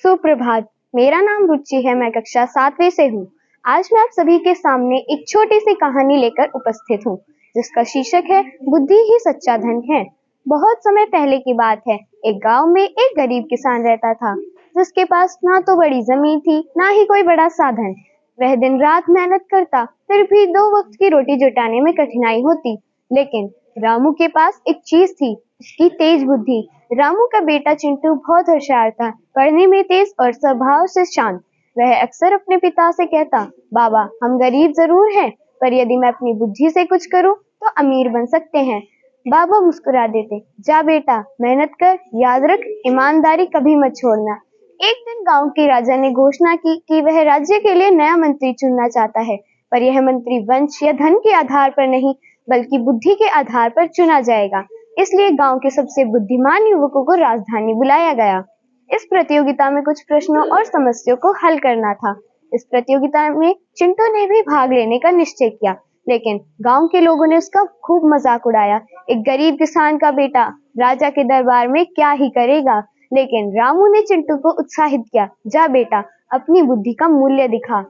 सुप्रभात। मेरा नाम रुचि है। मैं कक्षा 7वीं से हूँ। आज मैं आप सभी के सामने एक छोटी सी कहानी लेकर उपस्थित हूँ, जिसका शीर्षक है बुद्धि ही सच्चा धन है। बहुत समय पहले की बात है। एक गांव में एक गरीब किसान रहता था, जिसके पास ना तो बड़ी जमीन थी, ना ही कोई बड़ा साधन। वह दिन रात मेहनत करता, फिर भी 2 वक्त की रोटी जुटाने में कठिनाई होती। लेकिन रामू के पास एक चीज थी, उसकी तेज बुद्धि। रामू का बेटा चिंटू बहुत होशियार था, पढ़ने में तेज और स्वभाव से शांत। वह अक्सर अपने पिता से कहता, बाबा, हम गरीब जरूर हैं, पर यदि मैं अपनी बुद्धि से कुछ करूं तो अमीर बन सकते हैं। बाबा मुस्कुरा देते, जा बेटा, मेहनत कर, याद रख, ईमानदारी कभी मत छोड़ना। एक दिन गांव के राजा ने घोषणा की कि वह राज्य के लिए नया मंत्री चुनना चाहता है, पर यह मंत्री वंश या धन के आधार पर नहीं, बल्कि बुद्धि के आधार पर चुना जाएगा। इसलिए गांव के सबसे बुद्धिमान युवकों को राजधानी बुलाया गया। इस प्रतियोगिता में कुछ प्रश्नों और समस्याओं को हल करना था। इस प्रतियोगिता में चिंटू ने भी भाग लेने का निश्चय किया, लेकिन गांव के लोगों ने उसका खूब मजाक उड़ाया। एक गरीब किसान का बेटा राजा के दरबार में क्या ही करेगा। लेकिन रामू ने चिंटू को उत्साहित किया, जा बेटा, अपनी बुद्धि का मूल्य दिखा।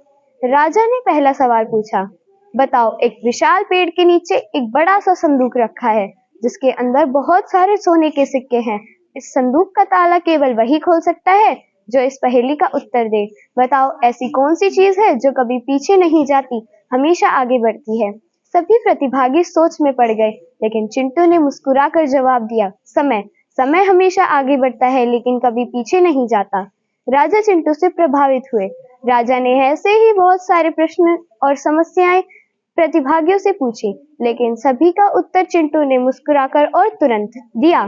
राजा ने पहला सवाल पूछा, बताओ, एक विशाल पेड़ के नीचे एक बड़ा सा संदूक रखा है, जिसके अंदर बहुत सारे सोने के सिक्के हैं। इस संदूक का ताला केवल वही खोल सकता है जो इस पहेली का उत्तर दे। बताओ, ऐसी कौन सी चीज है जो कभी पीछे नहीं जाती, हमेशा आगे बढ़ती है। सभी प्रतिभागी सोच में पड़ गए, लेकिन चिंटू ने मुस्कुराकर जवाब दिया, समय। समय हमेशा आगे बढ़ता है, लेकिन कभी पीछे नहीं जाता। राजा चिंटू से प्रभावित हुए। राजा ने ऐसे ही बहुत सारे प्रश्न और समस्याएं प्रतिभागियों से पूछी, लेकिन सभी का उत्तर चिंटू ने मुस्कुराकर और तुरंत दिया।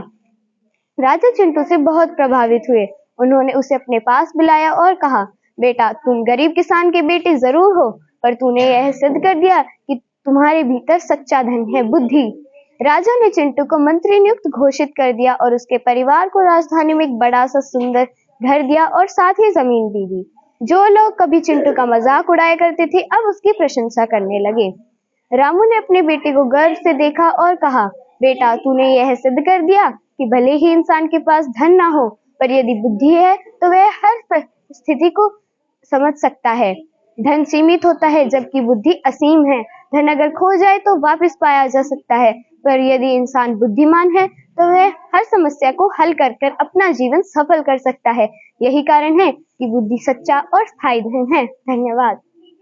राजा चिंटू से बहुत प्रभावित हुए। उन्होंने उसे अपने पास बुलाया और कहा, बेटा, तुम गरीब किसान के बेटे जरूर हो, पर तूने यह सिद्ध कर दिया कि तुम्हारे भीतर सच्चा धन है, बुद्धि। राजा ने चिंटू को मंत्री नियुक्त घोषित कर दिया और उसके परिवार को राजधानी में एक बड़ा सा सुंदर घर दिया और साथ ही जमीन भी दी। जो लोग कभी चिंटू का मजाक उड़ाया करते थे, अब उसकी प्रशंसा करने लगे। रामू ने अपने बेटे को गर्व से देखा और कहा, बेटा, तूने यह सिद्ध कर दिया कि भले ही इंसान के पास धन ना हो, पर यदि बुद्धि है तो वह हर परिस्थिति को समझ सकता है। धन सीमित होता है, जबकि बुद्धि असीम है। धन अगर खो जाए तो वापस पाया जा सकता है, पर यदि इंसान बुद्धिमान है तो वह हर समस्या को हल कर कर अपना जीवन सफल कर सकता है। यही कारण है कि बुद्धि सच्चा और स्थायी धन है। धन्यवाद।